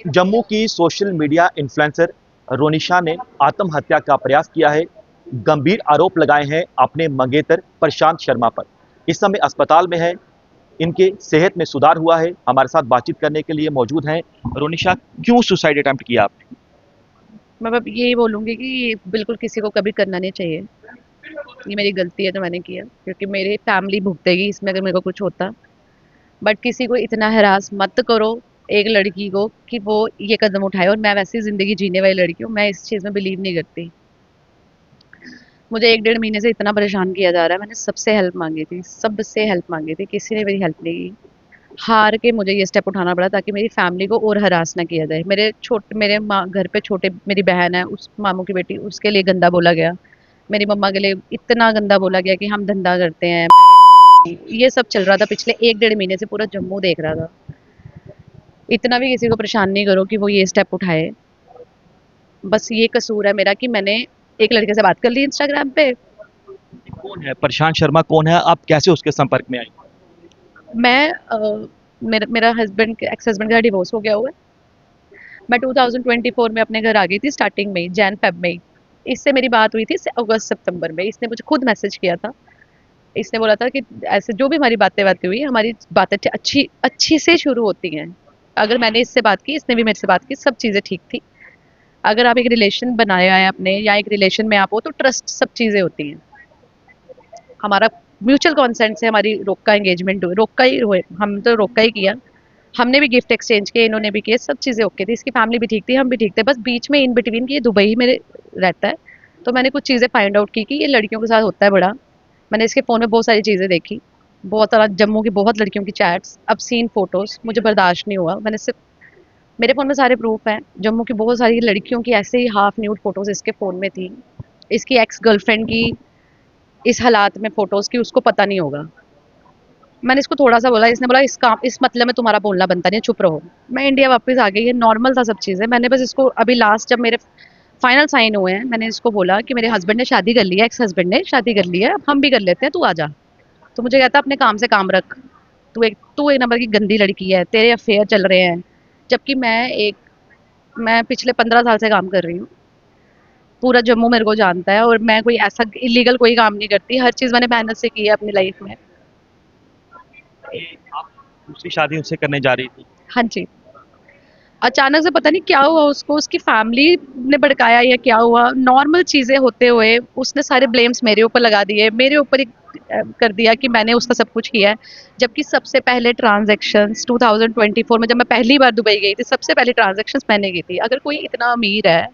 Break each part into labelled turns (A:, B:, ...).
A: जम्मू की social media influencer रोनिशा ने आत्महत्या का प्रयास किया है। गंभीर आरोप लगाए हैं अपने मंगेतर प्रशांत शर्मा पर। इस समय अस्पताल में है। इनके सेहत में सुधार हुआ है। हमारे साथ बातचीत करने के लिए मौजूद हैं। रोनिशा, क्यों सुसाइड अटेम्प्ट किया आपने?
B: मैं बस यही बोलूँगी कि ये बिल्कुल किसी को कभी करना नहीं चाहिए। ये मेरी गलती है जो मैंने किया, क्योंकि मेरी फैमिली भुगतेगी इसमें अगर मेरे को कुछ होता। बट किसी को इतना हैरास मत करो एक लड़की को कि वो ये कदम उठाए। और मैं वैसी ज़िंदगी जीने वाली लड़की हूँ, मैं इस चीज़ में बिलीव नहीं करती। मुझे 1 डेढ़ महीने से इतना परेशान किया जा रहा है, मैंने सबसे हेल्प माँगी थी, सबसे हेल्प माँगी थी, किसी ने मेरी हेल्प नहीं की। हार के मुझे ये स्टेप उठाना पड़ा ताकि मेरी फैमिली को और हरास ना किया जाए। मेरे माँ घर पे छोटे मेरी बहन है, उस मामू की बेटी, उसके लिए गंदा बोला गया। मेरी मम्मा के लिए इतना गंदा बोला गया कि हम धंधा करते हैं। ये सब चल रहा था पिछले 1 डेढ़ महीने से, पूरा जम्मू देख रहा था। इतना भी किसी को परेशान नहीं करो कि वो ये स्टेप उठाए। बस ये कसूर है मेरा कि मैंने एक लड़के से बात कर ली इंस्टाग्राम पे।
A: कौन है प्रशांत शर्मा? कौन है? आप कैसे उसके संपर्क में आई?
B: मैं मेरा मेरा हस्बैंड एक्स हस्बैंड का डिवोर्स हो गया हुआ है। मैं 2024 में अपने घर आ गई थी, स्टार्टिंग में ही, जैन फेब में ही। इससे मेरी बात हुई थी अगस्त सितंबर में। इसने मुझे खुद मैसेज किया था। इसने बोला था कि ऐसे जो भी हमारी बातें बातें हुई, हमारी बातें अच्छी अच्छी से शुरू होती हैं। अगर मैंने इससे बात की, इसने भी मेरे से बात की, सब चीज़ें ठीक थी। अगर आप एक रिलेशन बनाया है अपने, या एक रिलेशन में आप हो, तो ट्रस्ट सब चीज़ें होती हैं। हमारा म्यूचुअल कॉन्सेंट से हमारी रोक का एंगेजमेंट हुई, रोक का ही हुए, हम तो रोक का ही किया। हमने भी गिफ्ट एक्सचेंज किए, इन्होंने भी किए, सब चीज़ें ओके थी। इसकी फैमिली भी ठीक थी, हम भी ठीक थे। बस बीच में इन बिटवीन कि ये दुबई में रहता है, तो मैंने कुछ चीज़ें फाइंड आउट की कि ये लड़कियों के साथ होता है बड़ा। मैंने इसके फ़ोन में बहुत सारी चीज़ें देखी, बहुत सारा जम्मू की बहुत लड़कियों की चैट्स, obscene फ़ोटोज़, मुझे बर्दाश्त नहीं हुआ। मैंने सिर्फ मेरे फ़ोन में सारे प्रूफ हैं। जम्मू की बहुत सारी लड़कियों की ऐसे ही हाफ न्यूड फ़ोटोज़ इसके फ़ोन में थी। इसकी एक्स गर्लफ्रेंड की इस हालात में फ़ोटोज़ की उसको पता नहीं होगा। मैंने इसको थोड़ा-सा बोला, इसने बोला इस मतलब में तुम्हारा बोलना बनता नहीं है, चुप रहो। मैं इंडिया वापस आ गई, ये नॉर्मल था सब चीज़ें। मैंने बस इसको अभी लास्ट जब मेरे फाइनल साइन हुए हैं, मैंने इसको बोला कि मेरे हस्बैंड ने शादी कर ली है, एक्स हस्बैंड ने शादी कर ली है, अब हम भी कर लेते हैं, तू आ जा। तो मुझे कहता अपने काम से काम रख। तू एक नंबर की गंदी लड़की है, तेरे अफेयर चल रहे हैं। जबकि मैं पिछले 15 साल से काम कर रही हूँ। पूरा जम्मू मेरे को जानता है, और मैं कोई ऐसा इलीगल कोई काम नहीं करती। हर चीज़ मैंने मेहनत से की है अपनी लाइफ में।
A: ये आप दूसरी शादी उससे करने जा रही थी?
B: हाँ जी। अचानक से पता नहीं क्या हुआ उसको, उसकी फैमिली ने भड़काया या क्या हुआ, नॉर्मल चीज़ें होते हुए उसने सारे ब्लेम्स मेरे ऊपर लगा दिए, मेरे ऊपर ही कर दिया कि मैंने उसका सब कुछ किया है। जबकि सबसे पहले ट्रांजैक्शंस 2024 में, जब मैं पहली बार दुबई गई थी, सबसे पहले ट्रांजैक्शंस मैंने की थी। अगर कोई इतना अमीर है,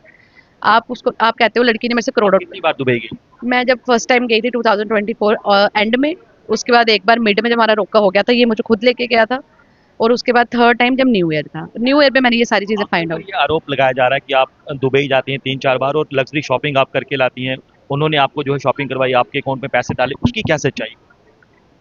B: आप कहते हो लड़की ने मेरे से
A: आप
B: करोड़ों
A: कितनी बार दुबई गई?
B: रुपए। मैं जब फर्स्ट टाइम गई थी 2024 एंड में, उसके बाद एक बार मिड में जब हमारा रोका हो गया था, ये मुझे खुद लेके गया था। और उसके बाद थर्ड टाइम जब न्यू ईयर था, न्यू ईयर पे मैंने ये सारी चीज़ें
A: आपके
B: फाइंड
A: ऊपर
B: आउट।
A: ये आरोप लगाया जा रहा है कि आप दुबई जाती हैं 3-4 बार और लग्जरी शॉपिंग आप करके लाती हैं। उन्होंने आपको जो है शॉपिंग करवाई, आपके अकाउंट में पैसे डाले, उसकी क्या सच्चाई?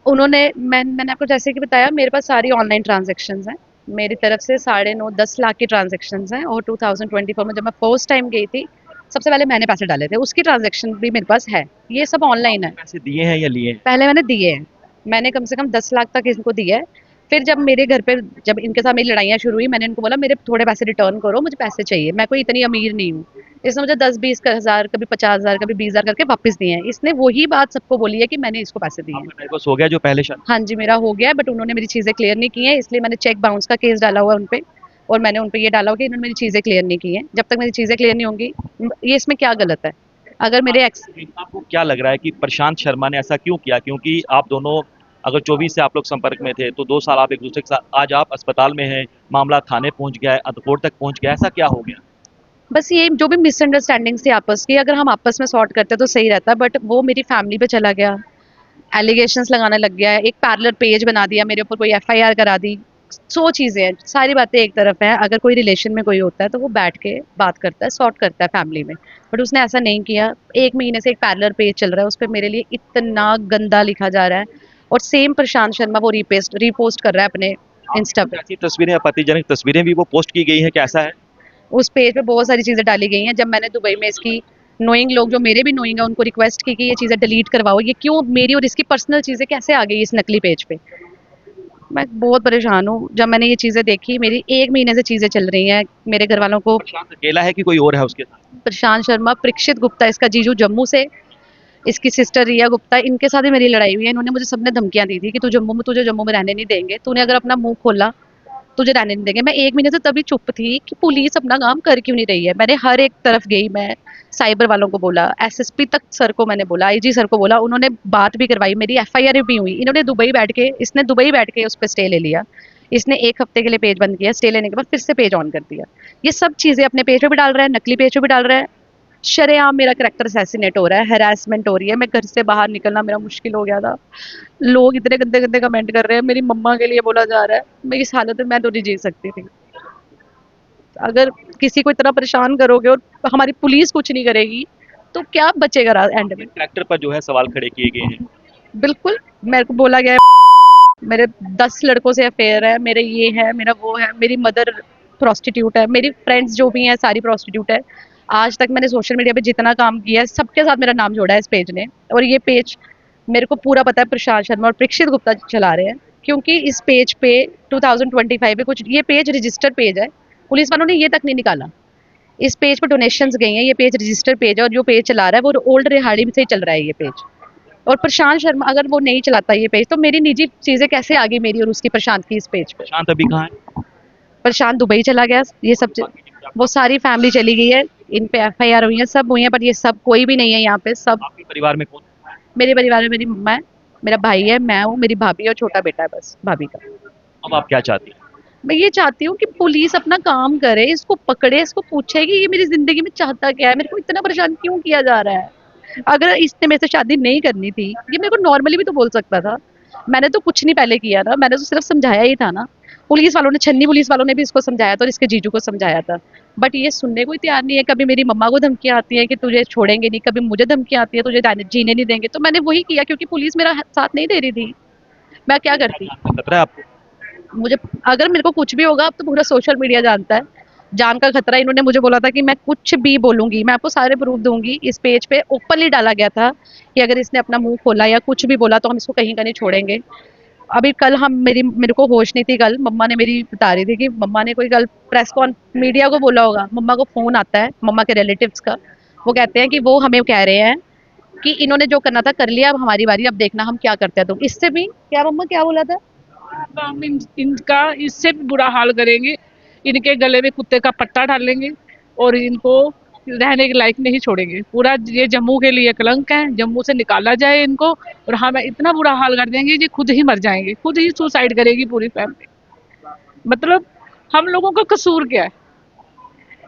B: उन्होंने मैंने आपको जैसे कि बताया, मेरे पास सारी ऑनलाइन ट्रांजैक्शंस हैं। मेरी तरफ से साढ़े 9 10 लाख की ट्रांजैक्शंस हैं। और 2024 में जब मैं फर्स्ट टाइम गई थी, सबसे पहले मैंने पैसे डाले थे, उसकी ट्रांजैक्शन भी मेरे पास है। ये सब
A: तो
B: ऑनलाइन
A: आपने
B: है।
A: पैसे दिए हैं या लिए हैं?
B: पहले मैंने दिए हैं। मैंने कम से कम 10 लाख तक इनको दिया है। फिर जब मेरे घर पे, जब इनके साथ मेरी लड़ाइयाँ शुरू हुई, मैंने इनको बोला मेरे थोड़े पैसे रिटर्न करो, मुझे पैसे चाहिए, मैं कोई इतनी अमीर नहीं हूँ। इसने मुझे 10 20 हज़ार, कभी 50 हज़ार, कभी 20 हज़ार करके वापस दिए हैं। इसने वही बात सबको बोली है कि मैंने इसको पैसे दिए हैं।
A: आपका डाइवोर्स हो गया जो पहले शादी?
B: हाँ जी, मेरा हो गया है, बट उन्होंने मेरी चीज़ें क्लियर नहीं की हैं, इसलिए मैंने चेक बाउंस का केस डाला हुआ है उन पे। और मैंने उन पे ये डाला हुआ कि इन्होंने मेरी चीज़ें क्लियर नहीं की हैं। जब तक मेरी चीज़ें क्लियर नहीं होंगी, ये इसमें क्या गलत है? अगर मेरे एक्स
A: आपको क्या लग रहा है कि प्रशांत शर्मा ने ऐसा क्यों किया? क्योंकि आप दोनों अगर 24 से आप लोग संपर्क में थे, तो 2 साल आप एक-दूसरे के साथ, आज आप अस्पताल में हैं, मामला थाने पहुँच गया है, कोर्ट तक पहुँच गया है, ऐसा क्या हो गया?
B: बस ये जो भी मिसअंडरस्टैंडिंग्स थी आपस की, अगर हम आपस में सॉर्ट करते तो सही रहता, बट वो मेरी फैमिली पे चला गया, एलिगेशंस लगाने लग गया है, एक पैरेलल पेज बना दिया, मेरे ऊपर कोई एफआईआर करा दी। 100 चीज़ें हैं, सारी बातें एक तरफ हैं। अगर कोई रिलेशन में कोई होता है तो वो बैठ के बात करता है, सॉर्ट करता है फैमिली में। बट उसने ऐसा नहीं किया। 1 महीने से एक पैरेलल पेज चल रहा है, उस पे मेरे लिए इतना गंदा लिखा जा रहा है। और सेम प्रशांत शर्मा वो रीपोस्ट कर रहा है अपने
A: आपकी
B: इंस्टा
A: कुछ
B: पे।
A: ऐसी तस्वीरें, आपत्तिजनक तस्वीरें भी वो पोस्ट की गई हैं, कैसा है?
B: उस पेज पे बहुत सारी चीज़ें डाली गई हैं। जब मैंने दुबई में इसकी नोइंग लोग जो मेरे भी नोइंग है, उनको रिक्वेस्ट की कि ये चीज़ें डिलीट करवाओ, ये क्यों मेरी और इसकी पर्सनल चीज़ें कैसे आ गई इस नकली पेज पे? मैं बहुत परेशान हूँ। जब मैंने ये चीज़ें देखी, मेरी 1 महीने से चीज़ें चल रही हैं। मेरे घर वालों को
A: प्रशांत अकेला है कि कोई और है उसके साथ?
B: प्रशांत शर्मा, परीक्षित गुप्ता इसका जीजू जम्मू से, इसकी सिस्टर रिया गुप्ता, इनके साथ ही मेरी लड़ाई हुई है। इन्होंने मुझे सबने धमकियाँ दी थी कि तुझे जम्मू में रहने नहीं देंगे। तूने अगर अपना मुँह खोला, तुझे रहने नहीं देंगे। मैं 1 महीने से तभी चुप थी कि पुलिस अपना काम कर क्यों नहीं रही है। मैंने हर एक तरफ गई, मैं साइबर वालों को बोला, एसएसपी तक सर को मैंने बोला, आईजी सर को बोला, उन्होंने बात भी करवाई, मेरी एफआईआर भी हुई। इसने दुबई बैठ के उस पर स्टे ले लिया। इसने 1 हफ्ते के लिए पेज बंद किया, स्टे लेने के बाद फिर से पेज ऑन कर दिया। ये सब चीज़ें अपने पेज पे भी डाल रहा है, नकली पेज पे भी डाल रहा है। शरेआम मेरा करैक्टर असैसिनेट हो रहा है, हैरेसमेंट हो रही है। मैं घर से बाहर निकलना मेरा मुश्किल हो गया था। लोग इतने गंदे गंदे कमेंट कर रहे हैं, मेरी मम्मा के लिए बोला जा रहा है। मैं इस हालत में मैं तो नहीं जी सकती थी। अगर किसी को इतना परेशान करोगे और हमारी पुलिस कुछ नहीं करेगी तो क्या बचेगा एंड में।
A: ट्रैक्टर पर जो है सवाल खड़े किए गए हैं।
B: बिल्कुल, मेरे को बोला गया है मेरे 10 लड़कों से अफेयर है, मेरे ये है, मेरा वो है, मेरी मदर प्रोस्टिट्यूट है, मेरी फ्रेंड्स जो भी हैं सारी प्रोस्टिट्यूट है। आज तक मैंने सोशल मीडिया पे जितना काम किया है सबके साथ मेरा नाम जोड़ा है इस पेज ने। और ये पेज मेरे को पूरा पता है प्रशांत शर्मा और परीक्षित गुप्ता चला रहे हैं, क्योंकि इस पेज पे 2025 में कुछ, ये पेज रजिस्टर्ड पेज है, पुलिस वालों ने ये तक नहीं निकाला। इस पेज पर डोनेशंस गई हैं, ये पेज रजिस्टर्ड पेज है और जो पेज चला रहा है वो ओल्ड रिहाड़ी से ही चल रहा है ये पेज। और प्रशांत शर्मा अगर वो नहीं चलाता ये पेज तो मेरी निजी चीजें कैसे आ गई मेरी और उसकी, प्रशांत की इस पेज पे।
A: प्रशांत अभी कहाँ है?
B: प्रशांत दुबई चला गया, ये सब वो सारी फैमिली चली गई है, इन पे एफआईआर हुई है, सब हुई है, पर ये सब कोई भी नहीं है यहाँ पे। सब
A: आपके परिवार में कौन?
B: मेरे परिवार में मेरी मम्मा है, मेरा भाई है, मैं हूँ, मेरी भाभी और छोटा बेटा है बस भाभी का।
A: अब आप क्या चाहती हैं?
B: मैं ये चाहती हूँ कि पुलिस अपना काम करे, इसको पकड़े, इसको पूछे कि ये मेरी जिंदगी में चाहता क्या है, मेरे को इतना परेशान क्यों किया जा रहा है। अगर इसने मेरे से शादी नहीं करनी थी, ये मेरे को नॉर्मली भी तो बोल सकता था। मैंने तो कुछ नहीं पहले किया था, मैंने तो सिर्फ समझाया ही था ना। पुलिस वालों ने, छन्नी पुलिस वालों ने भी इसको समझाया था और इसके जीजू को समझाया था, बट ये सुनने को ही तैयार नहीं है। कभी मेरी मम्मा को धमकियां आती हैं कि तुझे छोड़ेंगे नहीं, कभी मुझे धमकियां आती है तुझे जीने नहीं देंगे। तो मैंने वही किया क्योंकि पुलिस मेरा साथ नहीं दे रही थी, मैं क्या करती।
A: खतरा है आपको?
B: मुझे अगर मेरे को कुछ भी होगा, अब तो पूरा सोशल मीडिया जानता है, जान का खतरा। इन्होंने मुझे बोला था कि मैं कुछ भी बोलूंगी, मैं आपको सारे प्रूफ दूंगी। इस पेज पे ओपनली डाला गया था कि अगर इसने अपना मुंह खोला या कुछ भी बोला तो हम इसको कहीं का नहीं छोड़ेंगे। अभी कल हम मेरे को होश नहीं थी, कल मम्मा ने मेरी बता रही थी कि मम्मा ने कोई कल प्रेस कॉन मीडिया को बोला होगा, मम्मा को फोन आता है मम्मा के रिलेटिव्स का, वो कहते हैं कि वो हमें कह रहे हैं कि इन्होंने जो करना था कर लिया, अब हमारी बारी, अब देखना हम क्या करते हैं। तो इससे भी क्या मम्मा क्या बोला था,
C: हम इनका इससे भी बुरा हाल करेंगे, इनके गले में कुत्ते का पट्टा डालेंगे और इनको रहने के लायक नहीं छोड़ेंगे। पूरा ये जम्मू के लिए कलंक है, जम्मू से निकाला जाए इनको और हमें इतना बुरा हाल कर देंगे कि खुद ही मर जाएंगे, खुद ही सुसाइड करेगी पूरी फैमिली। मतलब हम लोगों का कसूर क्या है?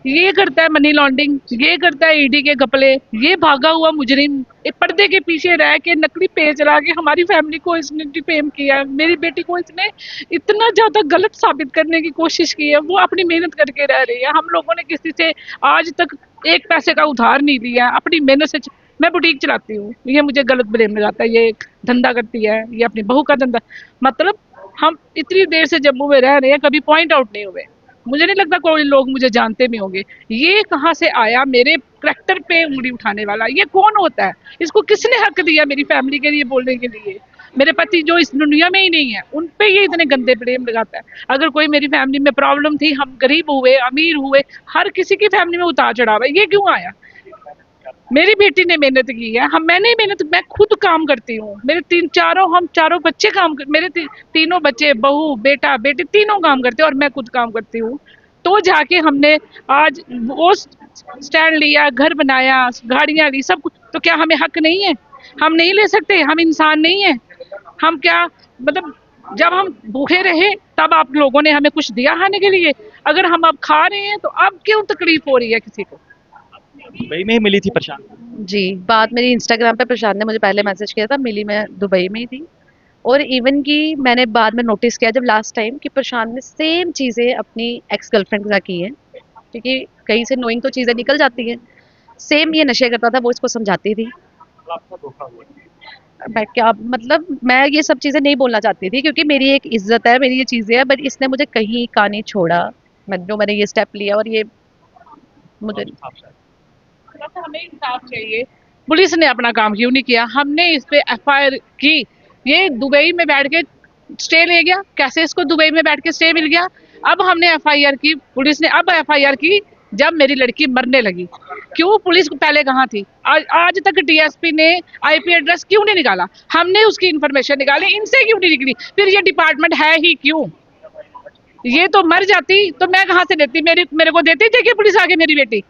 C: ये करता है मनी लॉन्ड्रिंग, ये करता है ईडी के घपले, ये भागा हुआ मुजरिम पर्दे के पीछे रह के नकली पेज चला के हमारी फैमिली को इसने डिफेम किया। मेरी बेटी को इसने इतना ज्यादा गलत साबित करने की कोशिश की है, वो अपनी मेहनत करके रह रही है। हम लोगों ने किसी से आज तक 1 पैसे का उधार नहीं लिया, अपनी मेहनत से। मैं बुटीक चलाती हूँ, ये मुझे गलत ब्लेम लगाता है, ये धंधा करती है, ये अपनी बहू का धंधा। मतलब हम इतनी देर से जम्मू में रह रहे हैं, कभी पॉइंट आउट नहीं हुए। मुझे नहीं लगता कोई लोग मुझे जानते भी होंगे। ये कहाँ से आया मेरे करैक्टर पे उंगली उठाने वाला? ये कौन होता है? इसको किसने हक दिया मेरी फैमिली के लिए बोलने के लिए? मेरे पति जो इस दुनिया में ही नहीं है, उन पे ये इतने गंदे ब्लेम लगाता है। अगर कोई मेरी फैमिली में प्रॉब्लम थी, हम गरीब हुए अमीर हुए, हर किसी की फैमिली में उतार चढ़ाव है, ये क्यों आया? मेरी बेटी ने मेहनत की है, मैंने मेहनत, मैं खुद काम करती हूँ, मेरे हम चारों बच्चे काम कर, मेरे तीनों बच्चे, बहू बेटा बेटी तीनों काम करते हैं और मैं खुद काम करती हूँ। तो जाके हमने आज वो स्टैंड लिया, घर बनाया, गाड़ियां ली, सब कुछ। तो क्या हमें हक नहीं है? हम नहीं ले सकते? हम इंसान नहीं है? हम क्या मतलब जब हम भूखे रहे तब आप लोगों ने हमें कुछ दिया खाने के लिए? अगर हम अब खा रहे हैं तो अब क्यों तकलीफ हो रही है किसी को?
A: दुबई में ही मिली थी प्रशांत?
B: जी, बात मेरी इंस्टाग्राम पे प्रशांत ने मुझे पहले मैसेज किया था, मिली मैं दुबई में ही थी। और इवन कि मैंने बाद में नोटिस किया जब लास्ट टाइम कि प्रशांत ने सेम चीज़ें अपनी एक्स गर्लफ्रेंड के साथ की हैं, क्योंकि कहीं से नोइंग तो चीज़ें निकल जाती हैं। सेम ये नशे करता था, वो इसको समझाती थी।
A: आपका धोखा हुआ?
B: मैं क्या मतलब, मैं ये सब चीज़ें नहीं बोलना चाहती थी क्योंकि मेरी एक इज्जत है, मेरी ये चीज़ें हैं, बट इसने मुझे कहीं का नहीं छोड़ा। मैंने ये स्टेप लिया और ये मुझे
C: हमें इंसाफ चाहिए। पुलिस ने अपना काम क्यों नहीं किया? हमने इस पे एफआईआर की, ये दुबई में बैठ के स्टे ले गया, कैसे इसको दुबई में बैठ के स्टे मिल गया। अब हमने एफआईआर की, पुलिस ने अब एफआईआर की जब मेरी लड़की मरने लगी। क्यों पुलिस पहले कहाँ थी? आज तक डीएसपी ने आईपी एड्रेस क्यों नहीं निकाला? हमने उसकी इंफॉर्मेशन निकाली, इनसे क्यों नहीं निकली? फिर ये डिपार्टमेंट है ही क्यों? ये तो मर जाती तो मैं कहाँ से देती? मेरे को देती थी कि पुलिस आके मेरी बेटी?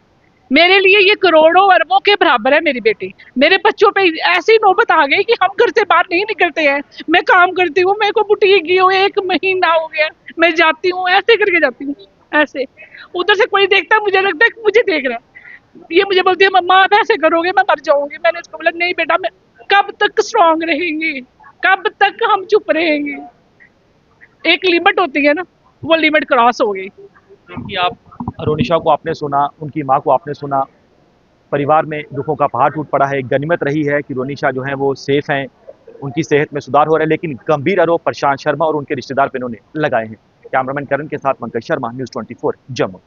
C: मेरे लिए ये करोड़ों अरबों के बराबर है मेरी बेटी। मेरे बच्चों पे ऐसी नौबत आ गई कि हम घर से बाहर नहीं निकलते हैं। मैं काम करती हूँ, मेरे को बुटीक गई हूँ, 1 महीना हो गया, मैं जाती हूँ ऐसे करके जाती हूँ, ऐसे। उधर से कोई देखता है, मुझे लगता है कि मुझे देख रहा है। ये मुझे बोलती है मम्मा आप ऐसे करोगे मैं मर जाऊंगी। मैंने उसको बोला नहीं बेटा, मैं कब तक स्ट्रांग रहेंगी, कब तक हम चुप रहेंगे? एक लिमिट होती है ना, वो लिमिट क्रॉस हो गई।
A: कि आप रोनिशा को आपने सुना, उनकी माँ को आपने सुना, परिवार में दुखों का पहाड़ टूट पड़ा है। गनीमत रही है कि रोनिशा जो है वो सेफ हैं, उनकी सेहत में सुधार हो रहा है, लेकिन गंभीर आरोप प्रशांत शर्मा और उनके रिश्तेदार पे इन्होंने लगाए हैं। कैमरामैन करण के साथ पंकज शर्मा, न्यूज़ 24 जम्मू।